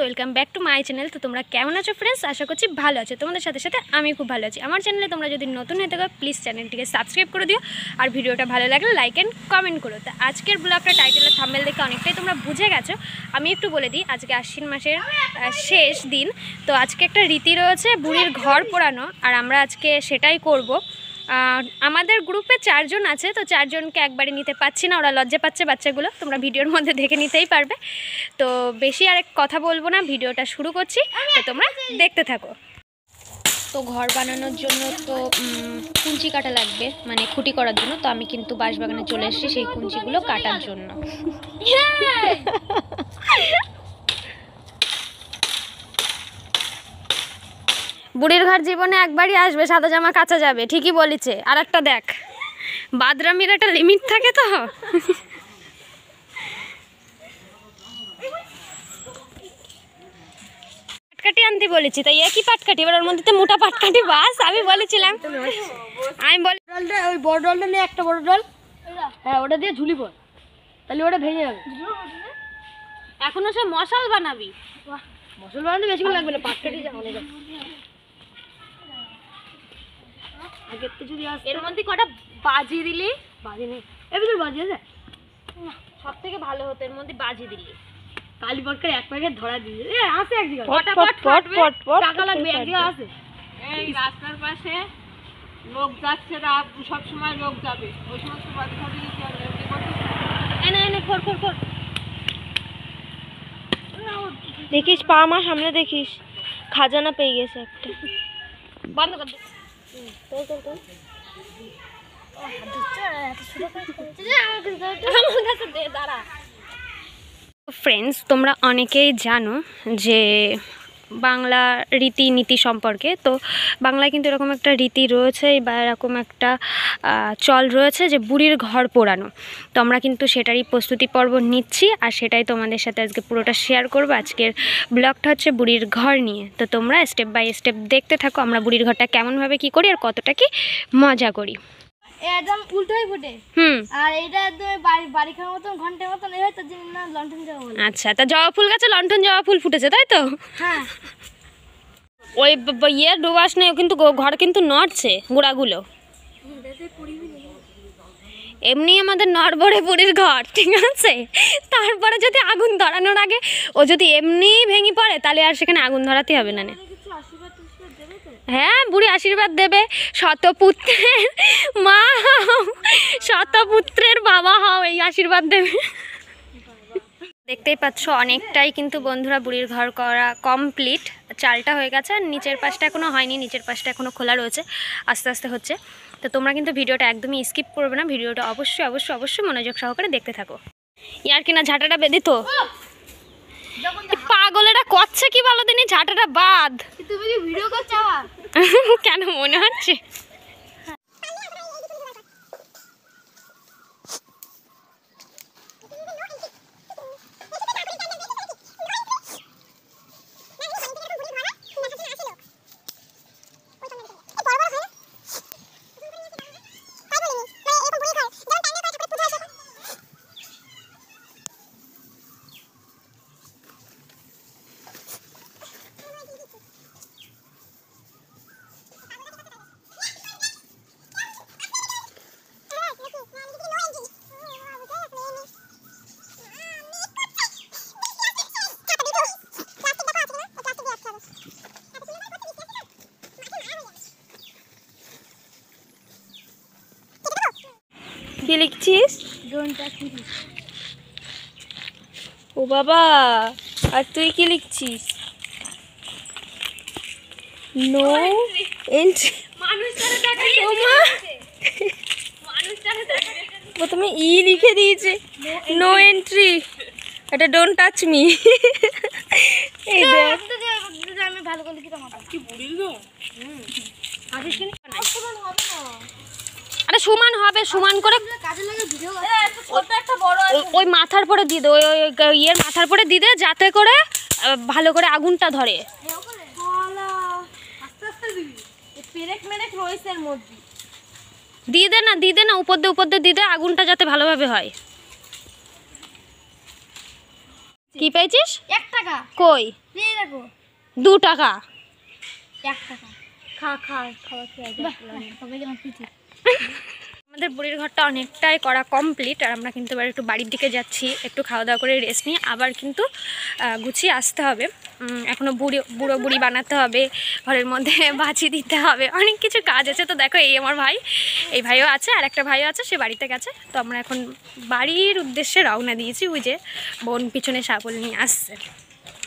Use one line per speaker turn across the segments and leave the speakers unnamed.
Welcome back to my channel. তো তোমরা কেমন আছো ফ্রেন্ডস? আশা করছি ভালো আছো। তোমাদের সাথে সাথে আমি খুব ভালো আছি। আমার চ্যানেলে তোমরা যদি নতুন হয়ে থাকো প্লিজ চ্যানেলটিকে সাবস্ক্রাইব করে দিও, আর ভিডিওটা ভালো লাগলে লাইক অ্যান্ড কমেন্ট করো। তো আজকের ব্লগটা টাইটেলের থাম্বনেল দেখে অনেকটাই তোমরা বুঝে গেছো। আমি একটু বলে দিই, আজকে আশ্বিন মাসের শেষ দিন। তো আজকে একটা রীতি রয়েছে বুড়ির ঘর পোড়ানো, আর আমরা আজকে সেটাই করব। আমাদের গ্রুপে 4 জন আছে, তো 4 জনকে একবারে নিতে পারছি না, ওরা লজ্জা পাচ্ছে বাচ্চাগুলো, তোমরা ভিডিওর মধ্যে দেখে নিতেই পারবে। তো বেশি আর কথা বলবো না, ভিডিওটা শুরু করছি, তো তোমরা দেখতে থাকো। তো ঘর বানানোর জন্য তো কুঞ্চি কাটা লাগবে, মানে খুঁটি করার জন্য। তো আমি কিন্তু বাঁশবাগানে চলে এসেছি সেই কুঞ্চিগুলো কাটার জন্য। বুড়ির ঘর জীবনে একবারই আসবে, সাদা জামা কাচা যাবে, ঠিকই বলেছে। আর একটা দেখ, বাদরামির একটা লিমিট থাকে তো। পাটকাঠি আনতে বলেছি, তাই একই পাটকাঠি, এবার ওর মধ্যে তো মোটা পাটকাঠি বাস। আমি বলেছিলাম, আমি বলি
ওই বড় ডলটা নিয়ে একটা বড় ডল, হ্যাঁ ওটা দিয়ে ঝুলি পড়, তাহলে ওটা ভেঙে যাবে।
এখনো সে মশাল বানাবি।
মশলা বানাতে বেশিক্ষণ লাগবে না, পাটকাঠি যা অনেক আছে। আগের তো যদি
এর মধ্যে কটা বাজি দিলি,
বাজি নেই, এর ভিতরে বাজি আছে,
সব থেকে ভালো হতো এর মধ্যে বাজি দিলি।
কালী পটকার এক প্যাকেট ধরা দিয়ে আছে এক জায়গায়, টাকা লাগবে এক জায়গায় আছে।
এই রাস্তার পাশে লোক যাচ্ছে, সব সময় লোক যাবে, ওই সমস্ত বাজি ফাজি দিতে হবে।
এনে এনে খোর খোর খোর।
দেখিস পা আমার সামনে, দেখিস খাজানা পেয়ে গেছে একটা।
বন্ধ কর দে। ফ্রেন্ডস, তোমরা অনেকেই জানো যে বাংলা রীতিনীতি সম্পর্কে। তো বাংলায় কিন্তু এরকম একটা রীতি রয়েছে বা এরকম একটা চল রয়েছে যে বুড়ির ঘর পোড়ানো। তো আমরা কিন্তু সেটারই প্রস্তুতি পর্ব নিচ্ছি, আর সেটাই তোমাদের সাথে আজকে পুরোটা শেয়ার করবো। আজকের ব্লগটা হচ্ছে বুড়ির ঘর নিয়ে। তো তোমরা স্টেপ বাই স্টেপ দেখতে থাকো, আমরা বুড়ির ঘরটা কেমনভাবে কী করি আর কতটা কি মজা করি।
একদম উল্টো হয়ে ফুটে, আর এটা একদম বাড়ি খাওয়ার মতন ঘন্টার মতন এই হয়, তার জন্য না লন্ঠন জবা বলে।
আচ্ছা, তা জবা ফুল গাছে লন্ঠন জবা ফুল ফুটেছে, তাই তো?
হ্যাঁ,
ওই ইয়ে ডুবাস নেই, কিন্তু ঘর কিন্তু নড়ছে গোড়াগুলো। এমনি আমাদের নড়বড়ে বুড়ির ঘর, ঠিক আছে। তারপরে যদি আগুন ধরানোর আগে ও যদি এমনি ভেঙে পড়ে, তাহলে আর সেখানে আগুন ধরাতে হবে না। হ্যাঁ, বুড়ি আশীর্বাদ দেবে। শতপুত্রের মা হও, শতপুত্রের বাবা হও, এই আশীর্বাদ দেবে। দেখতেই পাচ্ছ অনেকটাই কিন্তু বন্ধুরা বুড়ির ঘর করা কমপ্লিট। চালটা হয়ে গেছে, আর নিচের পাশটা এখনও হয়নি, নিচের পাশটা এখনও খোলা রয়েছে, আস্তে আস্তে হচ্ছে। তো তোমরা কিন্তু ভিডিওটা একদমই স্কিপ করবে না, ভিডিওটা অবশ্যই অবশ্যই অবশ্যই মনোযোগ সহকারে দেখতে থাকো। ইয়ার কিনা ঝাঁটাটা বেঁধে তো পাগলেরা করছে কি বলো দিনই, ঝাঁটাটা বাদ।
তুমি কি ভিডিও করছো?
কেন মনে হচ্ছে? কি লিখছিস? ও বাবা, আর তুই কি লিখছিস? No entry. প্রথমে ই লিখে দিয়েছে, নো এন্ট্রি। এটা ডোন্ট টাচ মি। এই দেখ,
আমি ভালো করে লিখি তোমার
কি বুড়ির গো?
আরে সমান হবে, সমান করে
কাজে লাগে ভিডিও।
ওই মাথার পরে দিয়ে দে, ওই ইয়ের মাথার পরে দিয়ে দে, যাতে করে ভালো করে আগুনটা ধরে।
আস্তে আস্তে দিবি, পেরেক মেরেক রয়েছে এর মধ্যে।
দিয়ে দে না, উপর দিয়ে দিয়ে দে, আগুনটা যাতে ভালোভাবে হয়। কি পেয়েছিস?
1 টাকা।
কই?
এই দেখো
2 টাকা।
1 টাকা। খাওয়া খেয়ে যা। সবাই যেন পিঠে।
আমাদের বুড়ির ঘরটা অনেকটাই করা কমপ্লিট, আর আমরা কিন্তু এবার একটু বাড়ির দিকে যাচ্ছি, একটু খাওয়া দাওয়া করে রেস্ট নিয়ে আবার কিন্তু গুছিয়ে আসতে হবে। এখনও বুড়ো বুড়ি বানাতে হবে, ঘরের মধ্যে বাছি দিতে হবে, অনেক কিছু কাজ আছে। তো দেখো এই আমার ভাই, এই ভাইও আছে, আর একটা ভাইও আছে, সে বাড়িতে গেছে। তো আমরা এখন বাড়ির উদ্দেশ্যে রওনা দিয়েছি, ওই যে বোন পিছনে শাবল নিয়ে আসছে।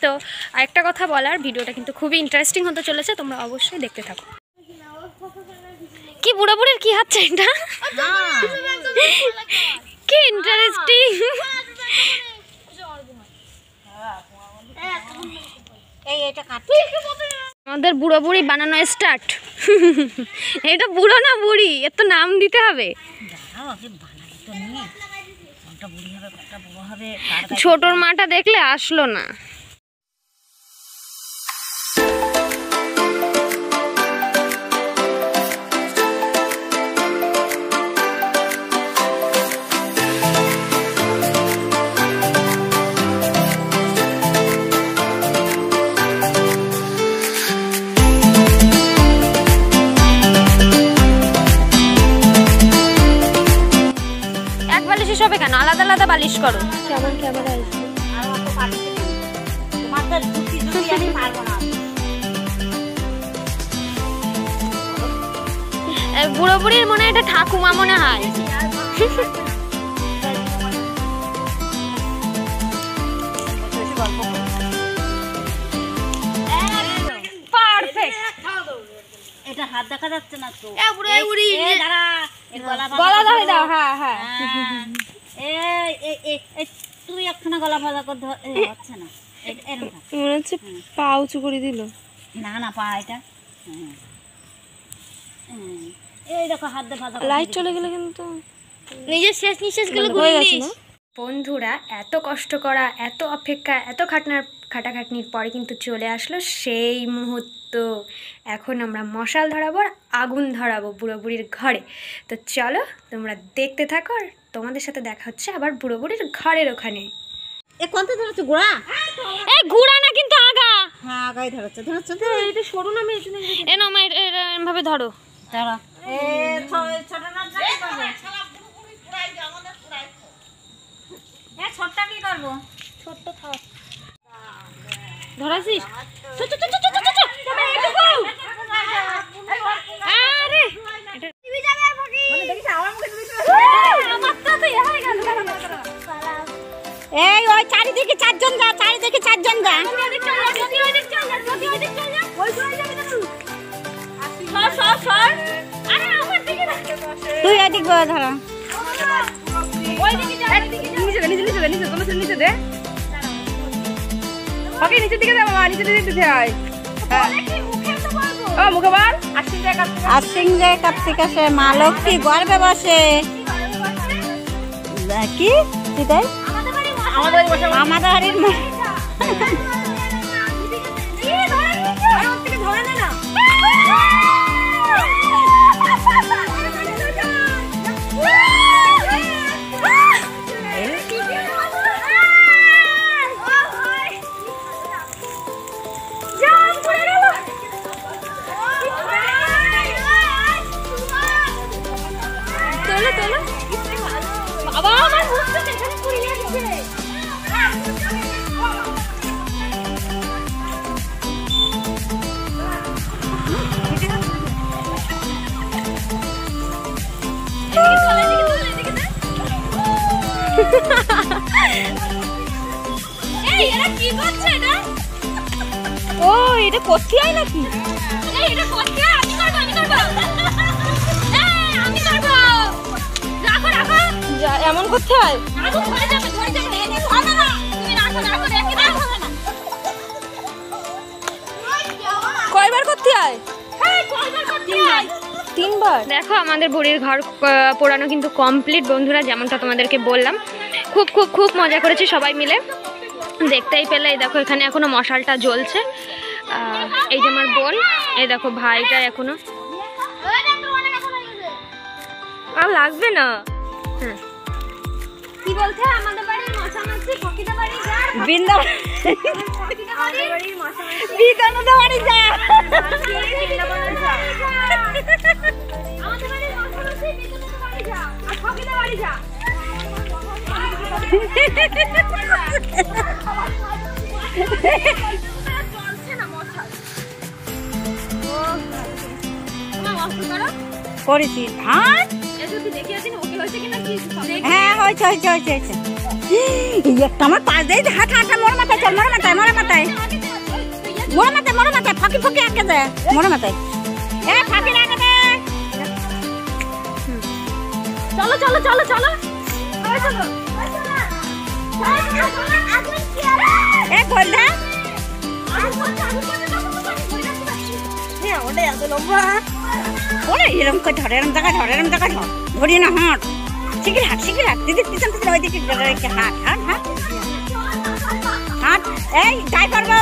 তো আরেকটা কথা বলার, ভিডিওটা কিন্তু খুবই ইন্টারেস্টিং হতে চলেছে, তোমরা অবশ্যই দেখতে থাকো। কি বুড়ো বুড়ির কি হচ্ছে এটা? কি ইন্টারেস্টিং। আমাদের বুড়ো বুড়ি বানানো স্টার্ট। এটা বুড়ো না বুড়ি, এর তো নাম দিতে হবে। ছোটর মাটা দেখলে আসলো না। হবে কেন, আলাদা আলাদা বালিশ করো। কেমন ক্যামেরা বুড়ো বুড়ির মনে হয় এটা ঠাকুমা মনে হয়।
এটা হাত দেখা যাচ্ছে না তো।
গলা ধরে দাও। হ্যাঁ হ্যাঁ,
তুই একখানা গলা ভাজা করে হচ্ছে না,
মনে হচ্ছে পা উঁচু করে দিল।
না না পা এটা এই দেখো হাত দিয়ে ভাজা।
লাইট চলে গেলে কিন্তু
নিজের শেষ নিঃশ্বাস গুলো ঘুরে গেছে।
বন্ধুরা, এত কষ্ট করা, এত অপেক্ষা, এত খাটাখাটনির পরে কিন্তু চলে আসলো সেই মুহূর্ত। এখন আমরা মশাল ধরাবো আর আগুন ধরাবো বুড়ো বুড়ির ঘরে। তো চলো তোমরা দেখতে থাকো, আর তোমাদের সাথে দেখা হচ্ছে আবার বুড়ো বুড়ির ঘরের ওখানে।
এ কোনটা ধরেছে? গোড়া?
এই গুড়া না, কিন্তু আগা।
হ্যাঁ আগাই ধরেছে।
এটা সরু না, এ না মা, এভাবে ধরো।
দাঁড়া, ছোটটা কি করবো? ছোট্ট থাক।
ধরাছিস?
এই ওই চারিদিকে 4 জন যা, চারিদিকে 4 জন যা। তুই এদিক ধরা।
নিচের দিকে যাবো, নিচের দিকে হয়। মুখে বল।
আশ্বিন যায় কার্তিক আসে, মা লক্ষ্মী গর্বে বসে। কি তাই? আমাদের বাড়ির
বাবা আমার বুঝতে এখানে পড়ে যাচ্ছে। এই এরা কি করছে এটা? ও এটা করতে হয় নাকি? এই এটা করতে হয়, আমি করব। এই আমি করব। রাখো রাখো, এমন করতে হয়। আগুন ধরে যাবে এনে হবে না। তুমি রাখো রেখে দাও, হবে না। কয়বার করতে হয়? হ্যাঁ কয়বার করতে হয়? 3 বার। দেখো আমাদের বুড়ির ঘর পোড়ানো কিন্তু কমপ্লিট বন্ধুরা, যেমনটা তোমাদেরকে বললাম। খুব খুব খুব মজা করেছি সবাই মিলে, দেখতেই পেলে। এই দেখো এখানে এখনো মশালটা জ্বলছে। এই যে আমার বোন, এই দেখো ভাইটা এখনো। আর লাগবে না। হ্যাঁ কি বলতে, আমাদের বাড়ির মশা মাছি ফকিতে বাড়ি যায়।
বৃন্দাবন বিকানোদ বাড়ি যা করেছি ধান হ্যাঁ হয়েছে হয়েছে হয়েছে হয়েছে একটা আমার পাশ দিয়ে হাঁটা হাঁটা মরে মাথায় চল মরে মাথায় মরে মাথায় মরে মাথায় মরে মাথায় ফাঁকি ফাঁকি আঁকে দেয় মরে মাথায় এ ফাঁকি আঁকে দেয়
চলো চলো চলো চলো
এ গোলদা ওরে এরম করে ধরে এরম জায়গায় ধরে এরম জায়গায় ধর ধরি না হাঁট শিখির হাট দিদি পিছন পিছন ওই দিকে হাট হাট হাট হাট এই গাই পারবো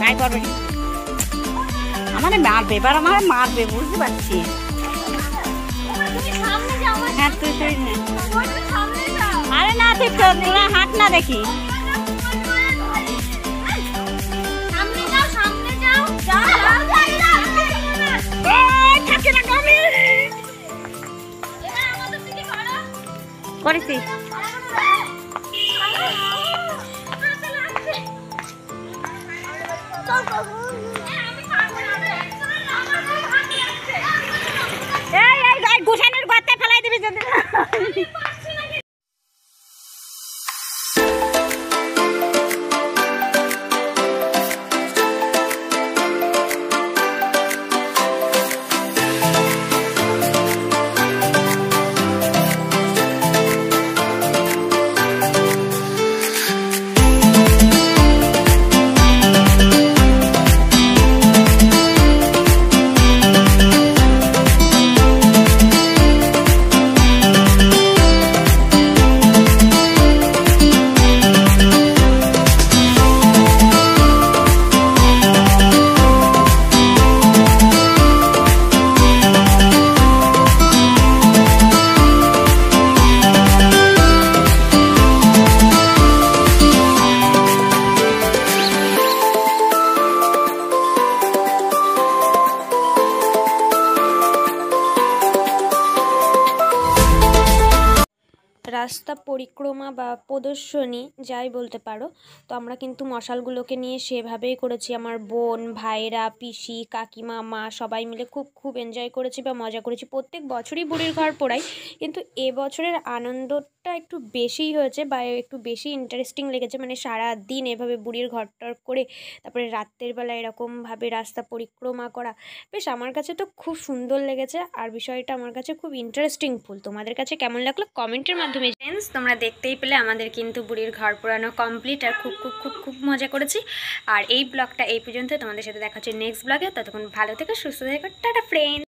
গাই পারবো আমাদের মারবে এবার আমার মারবে বুঝতে পারছি হ্যাঁ তুই তুই আরে না ঠিক তো তোরা হাট না দেখি করেছি এই গোসানের গর্তে ফেলাই দিবি যদি
রাস্তা পরিক্রমা বা প্রদর্শনী যাই বলতে পারো। তো আমরা কিন্তু মশালগুলোকে নিয়ে সেভাবেই করেছি। আমার বোন, ভাইরা, পিসি, কাকিমা, মা সবাই মিলে খুব এনজয় করেছি বা মজা করেছি। প্রত্যেক বছরই বুড়ির ঘর পোড়াই, কিন্তু এবছরের আনন্দটা একটু বেশিই হয়েছে বা একটু বেশি ইন্টারেস্টিং লেগেছে। মানে সারা দিন এভাবে বুড়ির ঘরটার করে তারপরে রাত্রের বেলা এরকমভাবে রাস্তা পরিক্রমা করা বেশ আমার কাছে তো খুব সুন্দর লেগেছে। আর বিষয়টা আমার কাছে খুব ইন্টারেস্টিং ফুল। তোমাদের কাছে কেমন লাগলো কমেন্টের মাধ্যমে ফ্রেন্ডস তোমরা দেখতেই পেলে আমাদের কিন্তু বুড়ির ঘর পোড়ানো কমপ্লিট। আর খুব মজা করেছি। আর এই ব্লগটা এই পর্যন্ত, তোমাদের সাথে দেখা হচ্ছে নেক্সট ব্লগে। ততক্ষণ ভালো থেকো, সুস্থ থেকো, টাটা ফ্রেন্ডস।